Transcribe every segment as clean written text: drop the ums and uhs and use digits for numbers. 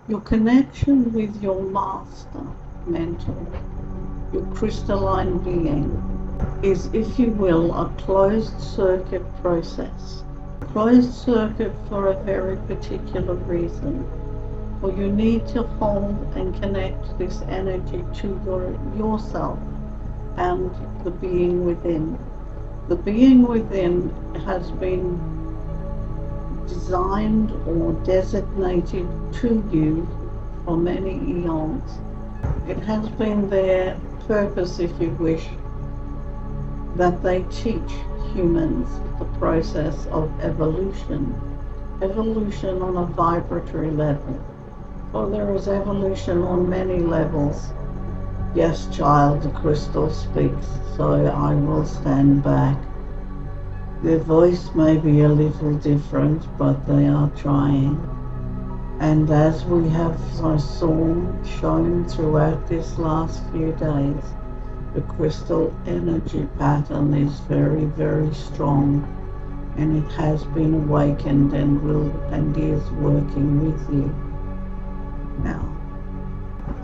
Your connection with your master mentor, your crystalline being, is, if you will, a closed circuit process. Closed circuit for a very particular reason. For you need to hold and connect this energy to yourself and the being within. The being within has been designed or designated to you for many eons. It has been their purpose, if you wish, that they teach humans the process of evolution. Evolution on a vibratory level. For there is evolution on many levels. Yes, child, the crystal speaks, so I will stand back. Their voice may be a little different, but they are trying. And as we have shown throughout this last few days, the crystal energy pattern is very, very strong, and it has been awakened and is working with you. Now,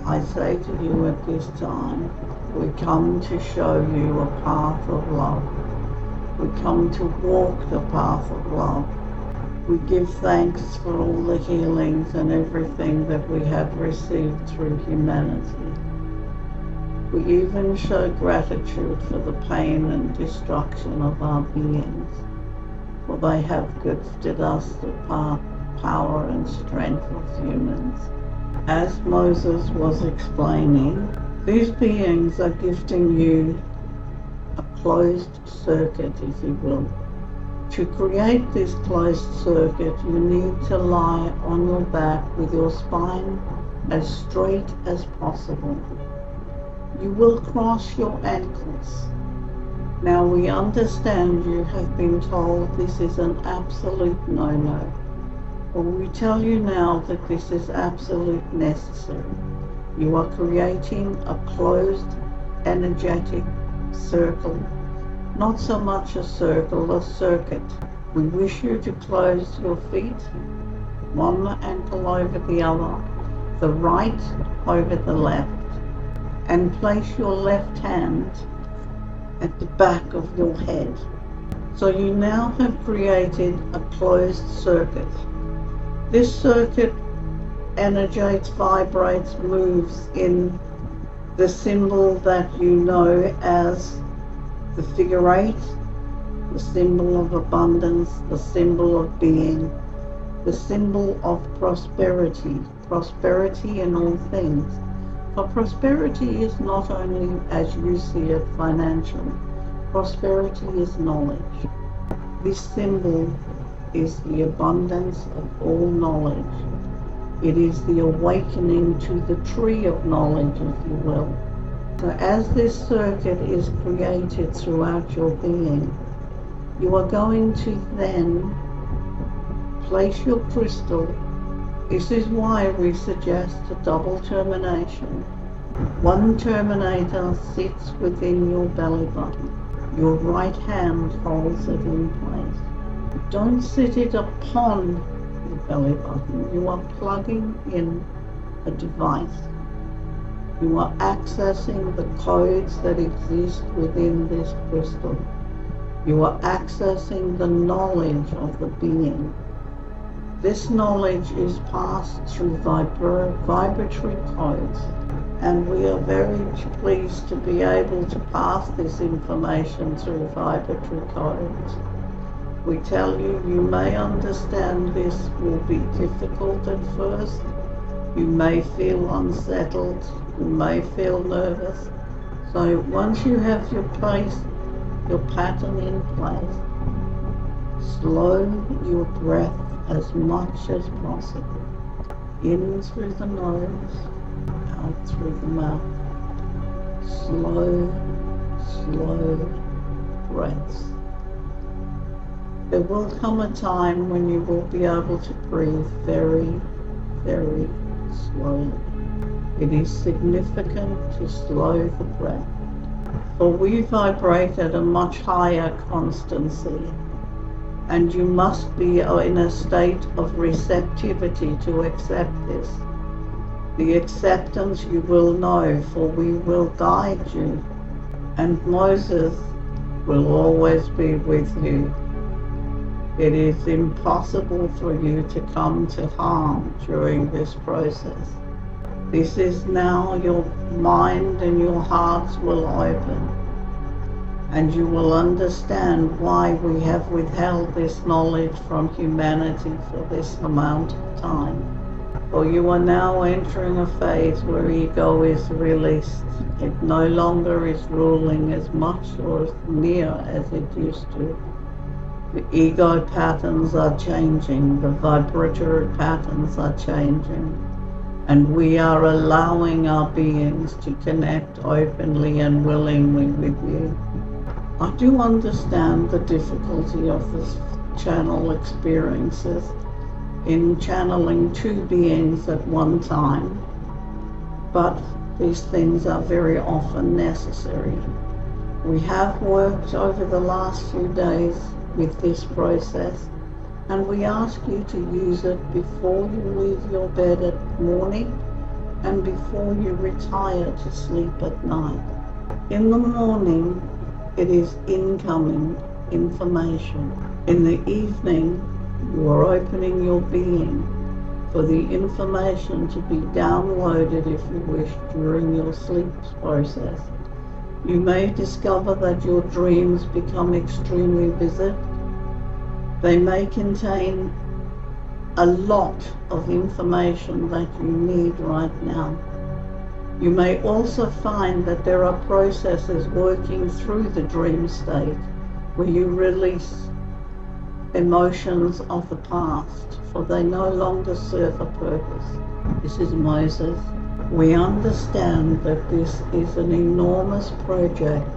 I say to you at this time, we come to show you a path of love. We come to walk the path of love. We give thanks for all the healings and everything that we have received through humanity. We even show gratitude for the pain and destruction of our beings, for they have gifted us the power and strength of humans. As Moses was explaining, these beings are gifting you a closed circuit, if you will. To create this closed circuit, you need to lie on your back with your spine as straight as possible. You will cross your ankles. Now we understand you have been told this is an absolute no-no. Well, we tell you now that this is absolute necessary. You are creating a closed energetic circle. Not so much a circle, a circuit. We wish you to close your feet, one ankle over the other, the right over the left, and place your left hand at the back of your head. So you now have created a closed circuit. This circuit energates, vibrates, moves in the symbol that you know as the figure 8, the symbol of abundance, the symbol of being, the symbol of prosperity, prosperity in all things. For prosperity is not only, as you see it, financial. Prosperity is knowledge. This symbol is the abundance of all knowledge. It is the awakening to the tree of knowledge, if you will. So as this circuit is created throughout your being, you are going to then place your crystal. This is why we suggest a double termination. One terminator sits within your belly button. Your right hand holds it in place. Don't sit it upon the belly button. You are plugging in a device. You are accessing the codes that exist within this crystal. You are accessing the knowledge of the being. This knowledge is passed through vibratory codes, and we are very pleased to be able to pass this information through vibratory codes. We tell you, you may understand this will be difficult at first. You may feel unsettled. You may feel nervous. So once you have your pattern in place, slow your breath as much as possible. In through the nose, out through the mouth. Slow breaths. There will come a time when you will be able to breathe very, very slowly. It is significant to slow the breath, for we vibrate at a much higher constancy, and you must be in a state of receptivity to accept this. The acceptance you will know, for we will guide you, and Moses will always be with you. It is impossible for you to come to harm during this process. This is now your mind and your hearts will open, and you will understand why we have withheld this knowledge from humanity for this amount of time. For you are now entering a phase where ego is released. It no longer is ruling as much or as near as it used to. The ego patterns are changing, the vibratory patterns are changing, and we are allowing our beings to connect openly and willingly with you. I do understand the difficulty of this channel experiences in channeling two beings at one time, but these things are very often necessary. We have worked over the last few days with this process, and we ask you to use it before you leave your bed at morning and before you retire to sleep at night. In the morning, it is incoming information. In the evening, you are opening your being for the information to be downloaded if you wish during your sleep process. You may discover that your dreams become extremely vivid. They may contain a lot of information that you need right now. You may also find that there are processes working through the dream state where you release emotions of the past, for they no longer serve a purpose. This is Moses. We understand that this is an enormous project.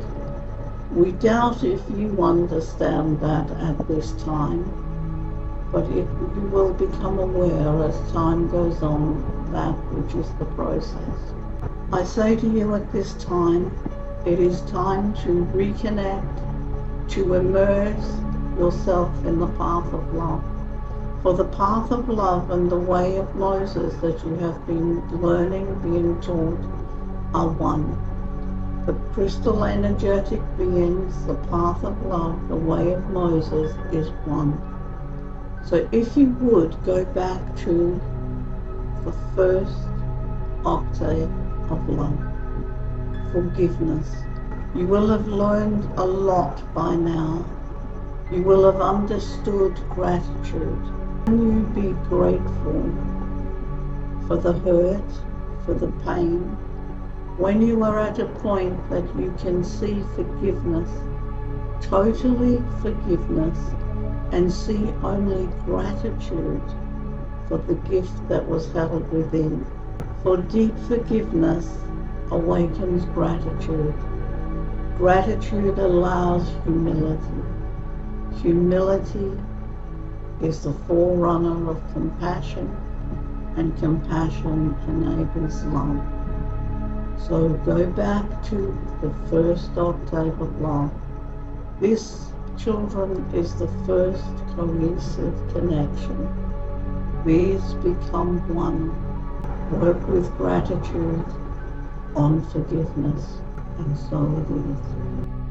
We doubt if you understand that at this time, but you will become aware as time goes on that which is the process. I say to you at this time, it is time to reconnect, to immerse yourself in the path of love. For the path of love and the way of Moses that you have been learning, being taught, are one. The crystal energetic beings, the path of love, the way of Moses is one. So if you would go back to the first octave of love, forgiveness. You will have learned a lot by now. You will have understood gratitude. Can you be grateful for the hurt, for the pain? When you are at a point that you can see forgiveness, totally forgiveness, and see only gratitude for the gift that was held within. For deep forgiveness awakens gratitude. Gratitude allows humility. Humility is the forerunner of compassion, and compassion enables love. So go back to the first octave of love. This, children, is the first cohesive connection. These become one. Work with gratitude on forgiveness, and so it is.